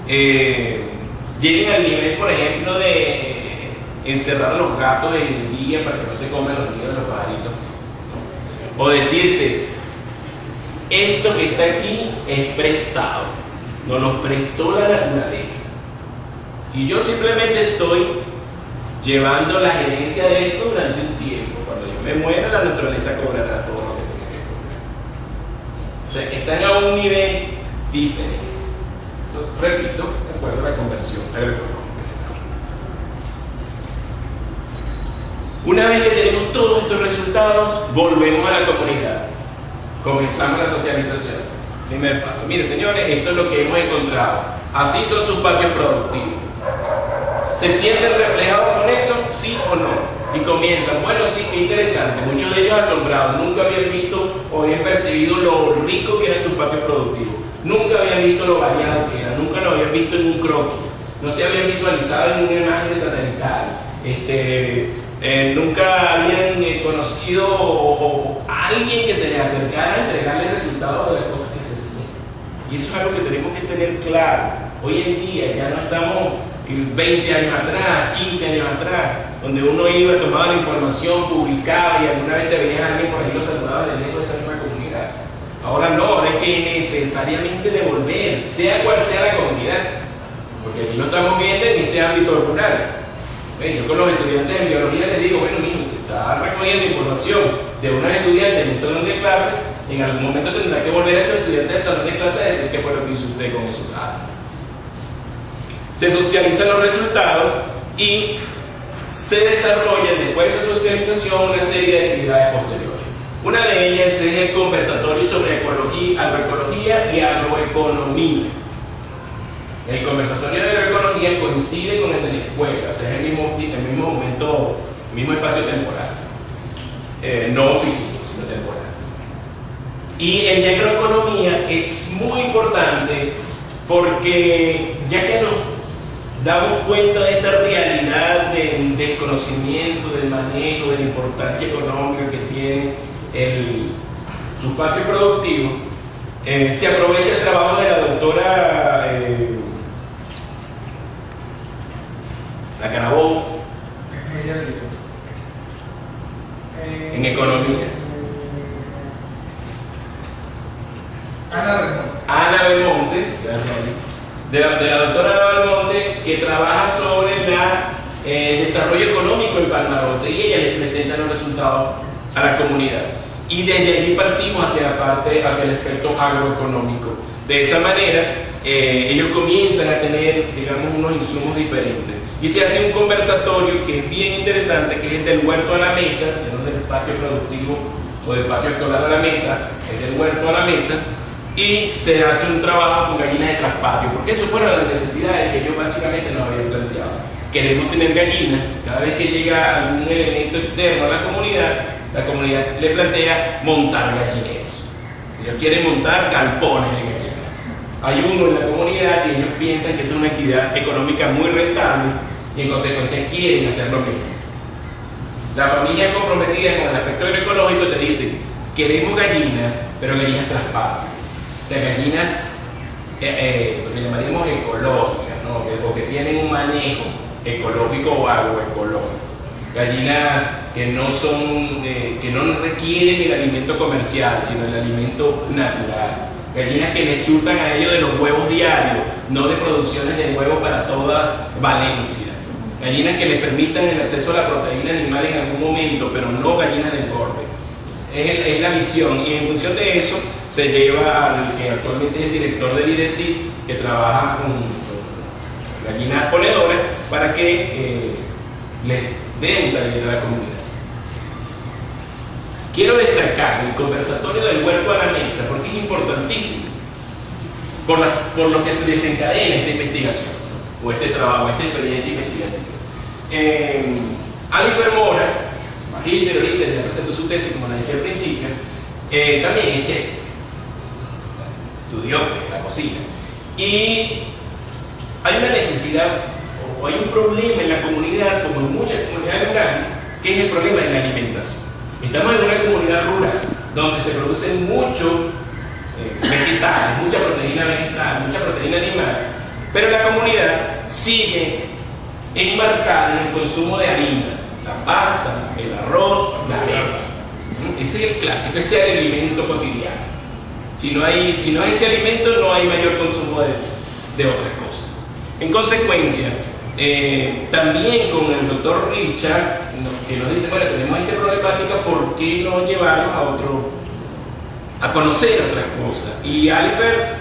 llegan al nivel, por ejemplo, de encerrar a los gatos en el día para que no se coman los nidos de los pajaritos, ¿no? O decirte, esto que está aquí es prestado, nos lo prestó la naturaleza y yo simplemente estoy llevando la gerencia de esto durante un tiempo. Cuando yo me muera, la naturaleza cobrará todo lo que tenga que cobrar. O sea, están a un nivel diferente. Eso, repito, de acuerdo a la conversión agroeconómica. Una vez que tenemos todos estos resultados, volvemos a la comunidad. Comenzamos la socialización. Primer paso. Mire, señores, esto es lo que hemos encontrado. Así son sus patios productivos. ¿Se sienten reflejados con eso? ¿Sí o no? Y comienzan, bueno, sí, qué interesante. Muchos de ellos asombrados, nunca habían visto o habían percibido lo rico que eran sus patios productivos. Nunca habían visto lo variado que era, nunca lo habían visto en un croquis. No se habían visualizado en una imagen de satelital. Nunca habían conocido a alguien que se les acercara a entregarle resultados de las cosas que se hacían. Y eso es algo que tenemos que tener claro. Hoy en día ya no estamos 20 años atrás, 15 años atrás, donde uno iba, tomaba la información, publicaba y alguna vez te veías a alguien por ahí lo saludaba de lejos de esa misma comunidad. Ahora no, ahora hay que necesariamente devolver, sea cual sea la comunidad, porque aquí lo estamos viendo en este ámbito rural. Yo con los estudiantes de biología les digo, bueno, mijo, usted está recogiendo información de unos estudiantes en un salón de clase, en algún momento tendrá que volver a esos estudiantes del salón de clase a decir qué fue lo que hizo usted con esos datos. Se socializan los resultados y se desarrollan después de esa socialización una serie de actividades posteriores. Una de ellas es el conversatorio sobre agroecología y agroeconomía. El conversatorio de agroecología coincide con el de la escuela, o sea, es el mismo momento, el mismo espacio temporal, no físico, sino temporal. Y el de agroeconomía es muy importante porque ya que nos damos cuenta de esta realidad del desconocimiento, del manejo, de la importancia económica que tiene sus patios productivos, se aprovecha el trabajo de la doctora la Carabobo en economía. Ana Belmonte, de la doctora Ana Belmonte, que trabaja sobre el desarrollo económico en Palmarote y ella les presenta los resultados a la comunidad. Y desde allí partimos hacia el aspecto agroeconómico. De esa manera, ellos comienzan a tener, digamos, unos insumos diferentes. Y se hace un conversatorio que es bien interesante, que es del huerto a la mesa, no del patio productivo o del patio escolar a la mesa, es del huerto a la mesa, y se hace un trabajo con gallinas de traspatio, porque eso fueron las necesidades que ellos básicamente nos habían planteado. Queremos tener gallinas, cada vez que llega algún elemento externo a la comunidad le plantea montar gallineros. Ellos quieren montar galpones de gallinas. Hay uno en la comunidad y ellos piensan que es una actividad económica muy rentable y en consecuencia quieren hacer lo mismo. Las familias comprometidas con el aspecto agroecológico te dicen, queremos gallinas, pero gallinas traspatio. O sea, gallinas, lo que llamaríamos ecológicas, ¿no? O que tienen un manejo ecológico o agroecológico. Gallinas que no requieren el alimento comercial, sino el alimento natural. Gallinas que les surtan a ellos de los huevos diarios, no de producciones de huevos para toda Valencia. Gallinas que les permitan el acceso a la proteína animal en algún momento, pero no gallinas de engorde. Es la visión, y en función de eso se lleva al que actualmente es el director del IDECID, que trabaja con gallinas ponedoras para que les dé un taller a la comunidad. quiero destacar el conversatorio del huerto a la mesa porque es importantísimo por lo que se desencadena esta investigación o este trabajo, esta experiencia investigativa. Alifer Mora, magíster ahorita, ya presentó su tesis, como la decía al principio, también es chef, estudió la cocina. Y hay una necesidad o hay un problema en la comunidad, como en muchas comunidades rurales, que es el problema de la alimentación. Estamos en una comunidad rural donde se producen muchos vegetales, mucha proteína vegetal, mucha proteína animal, pero la comunidad sigue enmarcada en el consumo de harinas, la pasta, el arroz, la arepa. Ese es el clásico, ese es el alimento cotidiano. Si no es ese alimento, no hay mayor consumo de otras cosas. En consecuencia, también con el doctor Richard, que nos dice, bueno, tenemos esta problemática, ¿por qué no llevarnos a conocer otras cosas? Y Alifer,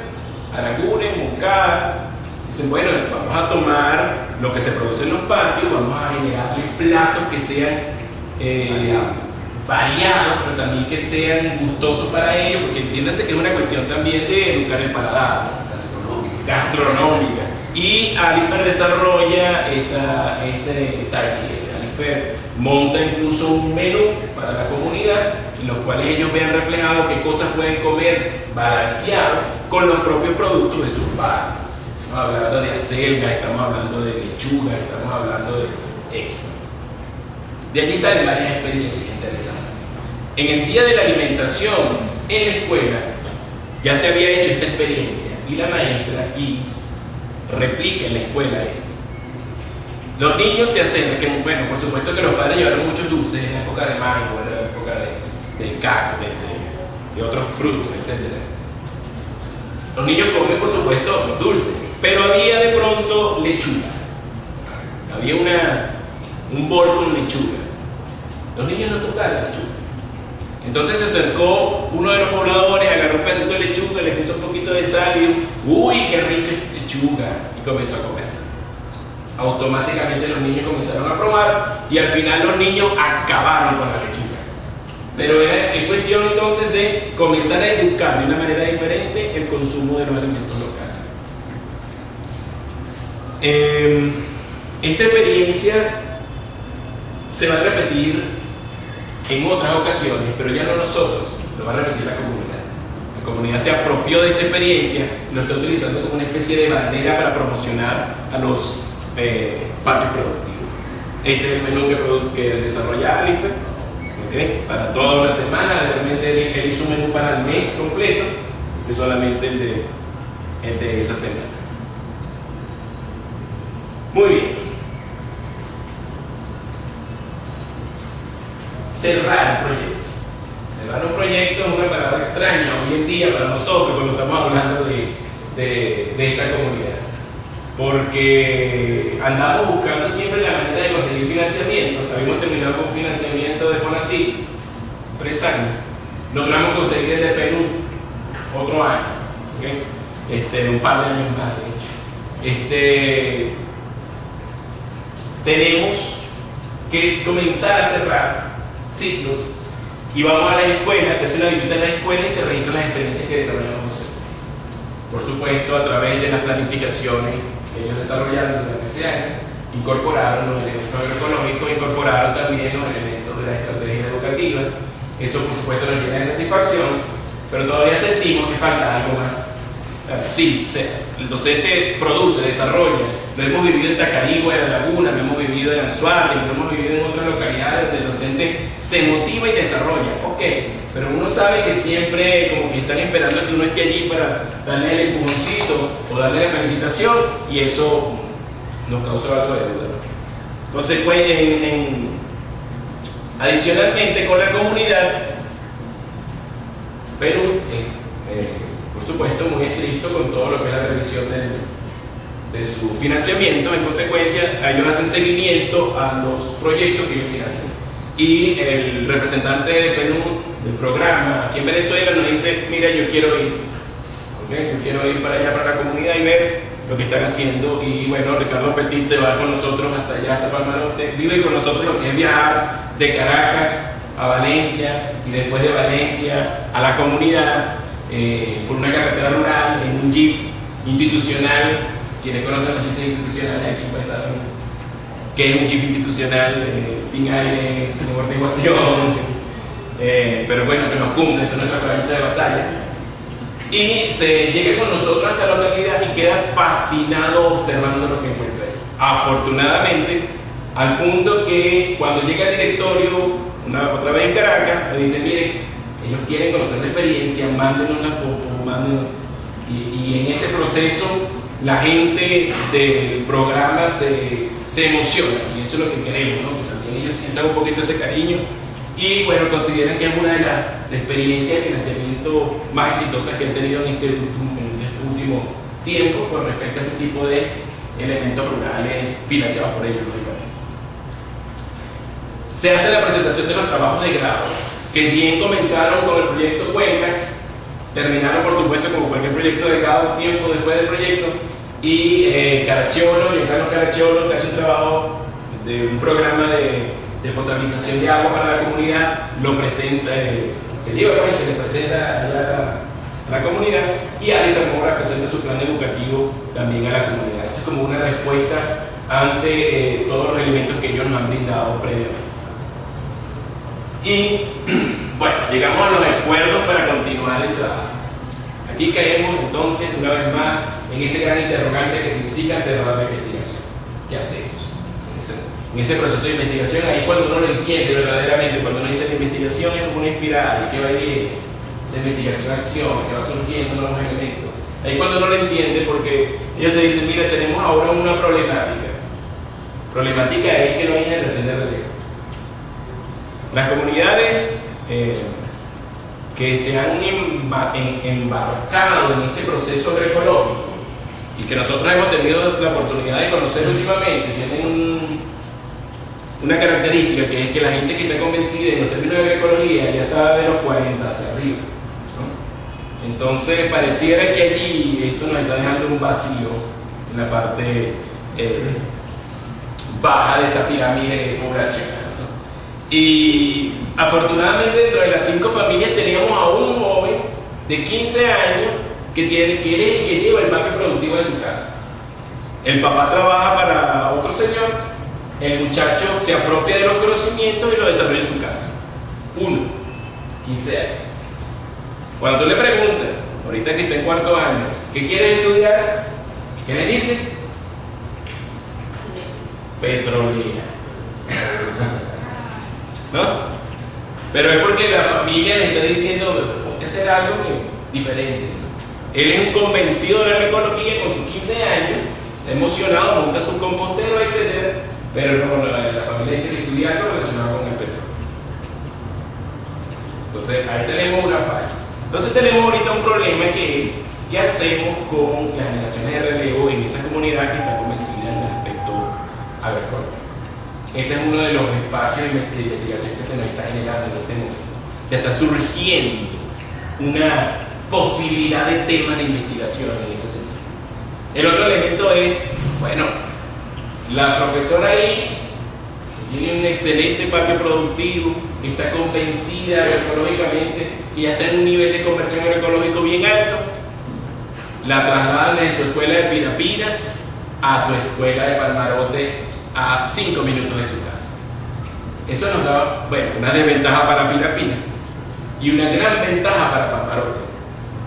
Aranguren, Moncada, dicen, bueno, vamos a tomar lo que se produce en los patios, vamos a generarle platos que sean variados, pero también que sean gustosos para ellos, porque entiéndase que es una cuestión también de educar el paladar, gastronómica. Y Alifer desarrolla ese taller. Alifer monta incluso un menú para la comunidad, en los cuales ellos vean reflejado qué cosas pueden comer balanceado con los propios productos de sus barrios. Estamos hablando de acelgas, estamos hablando de lechuga, estamos hablando de esto. De allí salen varias experiencias interesantes. En el día de la alimentación en la escuela ya se había hecho esta experiencia y la maestra replica en la escuela esto. Los niños se acercan, bueno, por supuesto que los padres llevaron muchos dulces en la época de mango, en la época de caco, de otros frutos, etc. Los niños comen, por supuesto, los dulces, pero había de pronto lechuga. Había un bol con lechuga. Los niños no tocaron la lechuga. Entonces se acercó uno de los pobladores, agarró un pedacito de lechuga, le puso un poquito de sal y dijo, uy, qué rica es lechuga, y comenzó a comerse. Automáticamente los niños comenzaron a probar y al final los niños acabaron con la lechuga. Pero es cuestión entonces de comenzar a educar de una manera diferente el consumo de los alimentos locales. Esta experiencia se va a repetir en otras ocasiones, pero ya no nosotros, lo va a repetir la comunidad. La comunidad se apropió de esta experiencia y lo está utilizando como una especie de bandera para promocionar a los patios productivos. Este es el menú que desarrolla Alifer, ¿okay? Para toda una semana. Realmente él hizo un menú para el mes completo, este es solamente el de esa semana. Muy bien. Cerrar un proyecto. Cerrar un proyecto es una palabra extraña hoy en día para nosotros cuando estamos hablando de esta comunidad. Porque andamos buscando siempre la manera de conseguir financiamiento. Habíamos terminado con financiamiento de FONACYT, 3 años. Logramos conseguir el de Perú otro año, ¿okay? Un par de años más, de hecho. Tenemos que comenzar a cerrar ciclos y vamos a las escuelas, se hace una visita a la escuela y se registran las experiencias que desarrollamos nosotros. Por supuesto, a través de las planificaciones que ellos desarrollaron durante ese año, incorporaron los elementos agroeconómicos, incorporaron también los elementos de la estrategia educativa. Eso, por supuesto, nos llena de satisfacción, pero todavía sentimos que falta algo más. Sí, o sea, el docente produce, desarrolla. Lo hemos vivido en Tacarigua, en La Laguna, lo hemos vivido en Anzoátegui, lo hemos vivido en otras localidades donde el docente se motiva y desarrolla. Ok, pero uno sabe que siempre como que están esperando que uno esté allí para darle el empujoncito o darle la felicitación, y eso nos causa algo de duda. Entonces, pues, adicionalmente con la comunidad, Perú, por supuesto, muy estricto con todo lo que es la revisión de su financiamiento. En consecuencia, ellos hacen seguimiento a los proyectos que ellos financian. Y el representante de Perú, del programa aquí en Venezuela, nos dice, mira, yo quiero ir, ¿okay? Yo quiero ir para allá, para la comunidad, y ver lo que están haciendo. Y bueno, Ricardo Petit se va con nosotros hasta allá, hasta Palma Norte, vive con nosotros lo que es viajar de Caracas a Valencia y después de Valencia a la comunidad por una carretera rural en un jeep institucional. Quienes conocen los jeeps institucionales aquí pues saben que es un jeep institucional sin aire, sin amortiguación, pero bueno, que nos cumple, eso es nuestra herramienta de batalla. Y se llega con nosotros hasta la localidad y queda fascinado observando lo que encuentra ahí. Afortunadamente, al punto que cuando llega el directorio, otra vez en Caracas, me dice, miren, ellos quieren conocer la experiencia, mándenos la foto, mándenos. Y en ese proceso, la gente del programa se emociona, y eso es lo que queremos, ¿no? Que también ellos sientan un poquito ese cariño y bueno, consideran que es una de las experiencias de financiamiento más exitosas que han tenido en este último tiempo con respecto a este tipo de elementos rurales financiados por ellos, lógicamente. Se hace la presentación de los trabajos de grado, que bien comenzaron con el proyecto Cuenca, terminaron por supuesto como cualquier proyecto de grado un tiempo después del proyecto, y Caracciolo, Giancarlo Caracciolo, que hace un trabajo de un programa de potabilización de agua para la comunidad, lo presenta, se lleva pues, se le presenta a la comunidad, y Alistair Mora presenta su plan educativo también a la comunidad. Eso es como una respuesta ante todos los elementos que ellos nos han brindado previamente. Y bueno, llegamos a los acuerdos para continuar el trabajo. Aquí caemos entonces una vez más en ese gran interrogante que significa cerrar la investigación. ¿Qué hacemos? En ese proceso de investigación, ahí cuando uno lo entiende verdaderamente, cuando uno dice la investigación es como una espiral, que va a ir esa investigación-acción, que va surgiendo nuevos elementos. Ahí cuando uno lo entiende, porque ellos te dicen, mira, tenemos ahora una problemática. Problemática es que no hay generación de relevo. Las comunidades que se han embarcado en este proceso agroecológico y que nosotros hemos tenido la oportunidad de conocer últimamente, tienen una característica que es que la gente que está convencida en los términos de agroecología ya está de los 40 hacia arriba, ¿no? Entonces pareciera que allí eso nos está dejando un vacío en la parte baja de esa pirámide poblacional. Y afortunadamente dentro de las 5 familias teníamos a un joven de 15 años que lleva el parque productivo de su casa. El papá trabaja para otro señor, el muchacho se apropia de los conocimientos y lo desarrolla en su casa. 15 años. Cuando tú le preguntas, ahorita que está en 4º año, ¿qué quieres estudiar? ¿Qué le dice? Petrolera. ¿No? Pero es porque la familia le está diciendo, ponte a hacer algo diferente. Él es un convencido de la agroecología con sus 15 años, está emocionado, monta su compostero, etc. Pero no, la familia dice que estudia algo relacionado con el petróleo. Entonces ahí tenemos una falla. Entonces tenemos ahorita un problema que es, ¿qué hacemos con las generaciones de relevo en esa comunidad que está convencida en el aspecto agroecológico? Ese es uno de los espacios de investigación que se nos está generando en este momento. Se está surgiendo una posibilidad de temas de investigación en ese sentido. El otro elemento es, bueno, la profesora Iris tiene un excelente parque productivo, que está convencida agroecológicamente, que ya está en un nivel de conversión agroecológico bien alto, la trasladan de su escuela de Pirapira a su escuela de Palmarote a 5 minutos de su casa. Eso nos da, bueno, una desventaja para Pirapira y una gran ventaja para Palmarote,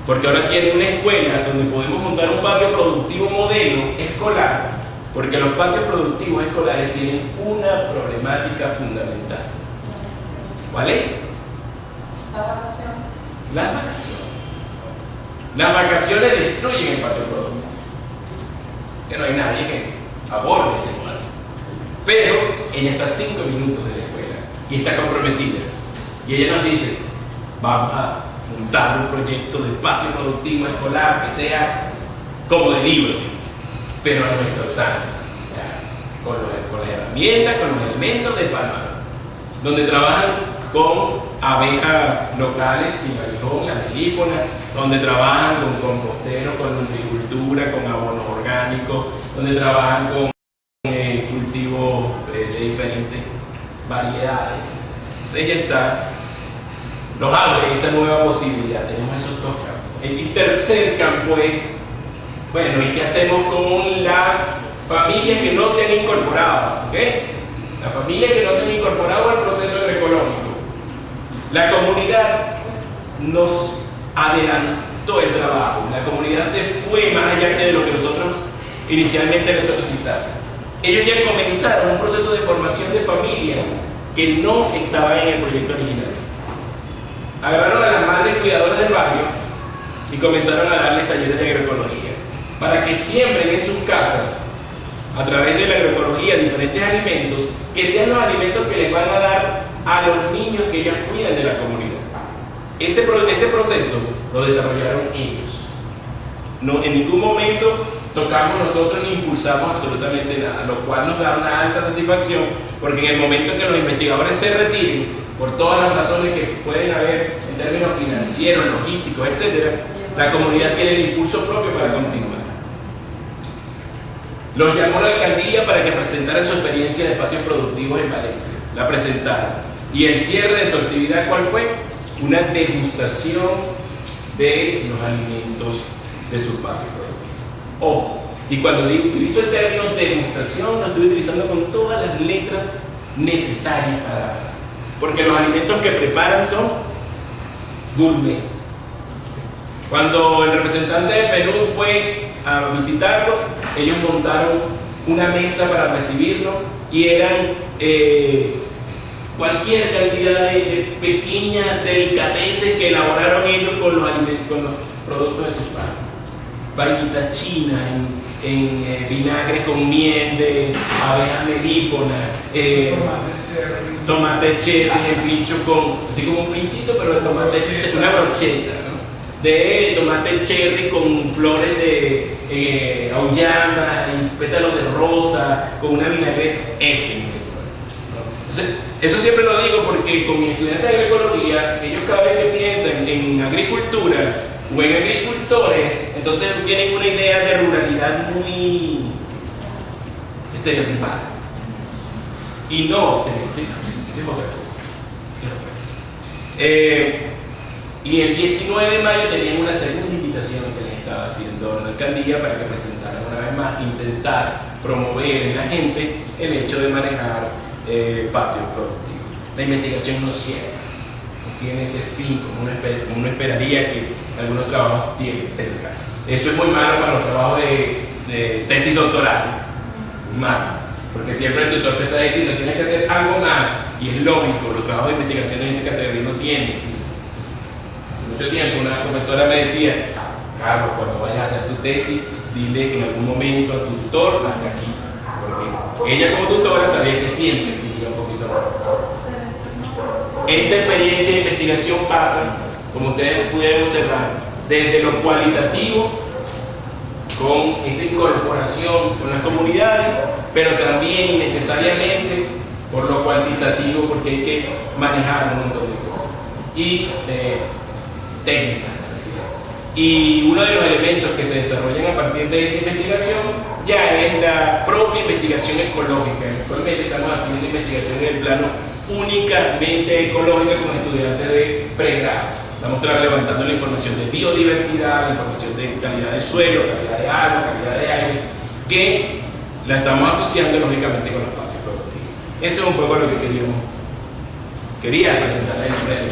porque ahora tiene una escuela donde podemos montar un patio productivo modelo escolar, porque los patios productivos escolares tienen una problemática fundamental. ¿Cuál es? La vacación. Las vacaciones. Las vacaciones destruyen el patio productivo, que no hay nadie que aborde ese espacio. Pero ella está a 5 minutos de la escuela y está comprometida. Y ella nos dice, vamos a montar un proyecto de patio productivo escolar que sea como de libro, pero a nuestra usanza, con las herramientas, con los elementos de Palma, donde trabajan con abejas locales, sin aguijón, las melíponas, donde trabajan con composteros, con nutricultura, con abonos orgánicos, donde trabajan con cultivos de diferentes variedades. Entonces ella nos abre esa nueva posibilidad, tenemos esos dos campos. El tercer campo es, bueno, ¿y qué hacemos con las familias que no se han incorporado? ¿Okay? Las familias que no se han incorporado al proceso agroecológico. La comunidad nos adelantó el trabajo, la comunidad se fue más allá de lo que nosotros inicialmente le solicitamos. Ellos ya comenzaron un proceso de formación de familias que no estaban en el proyecto original. Agarraron a las madres cuidadoras del barrio y comenzaron a darles talleres de agroecología para que siembren en sus casas, a través de la agroecología, diferentes alimentos que sean los alimentos que les van a dar a los niños que ellas cuidan de la comunidad. Ese proceso lo desarrollaron ellos. No, en ningún momento tocamos nosotros ni impulsamos absolutamente nada, lo cual nos da una alta satisfacción, porque en el momento en que los investigadores se retiren, por todas las razones que pueden haber en términos financieros, logísticos, etc., la comunidad tiene el impulso propio para continuar. Los llamó la alcaldía para que presentaran su experiencia de patios productivos en Valencia. La presentaron. Y el cierre de su actividad, ¿cuál fue? Una degustación de los alimentos de sus patios productivos. Ojo, y cuando utilizo el término degustación, lo estoy utilizando con todas las letras necesarias porque los alimentos que preparan son gourmet. Cuando el representante de Perú fue a visitarlos, ellos montaron una mesa para recibirlo y eran cualquier cantidad de pequeñas delicateces que elaboraron ellos con los productos de sus padres. Vainitas chinas en vinagre con miel de abejas melíponas, tomate cherry en pincho así como un pinchito, pero de tomate cherry, una brocheta, ¿no? De tomate cherry con flores de auyama y pétalos de rosa, con una vinagreta ese. Entonces, eso siempre lo digo porque con mis estudiantes de agroecología, ellos cada vez que piensan en agricultura o en agricultores, entonces tienen una idea de ruralidad muy estereotipada. Y no, es otra cosa. Y el 19 de mayo tenían una segunda invitación que les estaba haciendo la alcaldía para que presentaran una vez más, intentar promover en la gente el hecho de manejar patios productivos. La investigación no cierra, no tiene ese fin como uno esperaría que algunos trabajos tengan. Eso es muy malo para los trabajos de tesis doctoral, malo, porque siempre el tutor te está diciendo tienes que hacer algo más, y es lógico, los trabajos de investigación en esta categoría no tienen fin. Hace mucho tiempo una profesora me decía, Carlos, cuando vayas a hacer tu tesis, dile que en algún momento a tu tutor hasta aquí, porque ella como tutora sabía que siempre exigía un poquito más. Esta experiencia de investigación pasa, como ustedes pudieron observar, desde lo cualitativo, con esa incorporación con las comunidades, pero también necesariamente por lo cuantitativo, porque hay que manejar un montón de cosas y técnicas. Y uno de los elementos que se desarrollan a partir de esta investigación ya es la propia investigación ecológica. Actualmente estamos haciendo investigación en el plano únicamente ecológica con estudiantes de pregrado. Estamos levantando la información de biodiversidad, la información de calidad de suelo, calidad de agua, calidad de aire, que la estamos asociando lógicamente con los patios productivos. Eso es un poco lo que quería presentar en el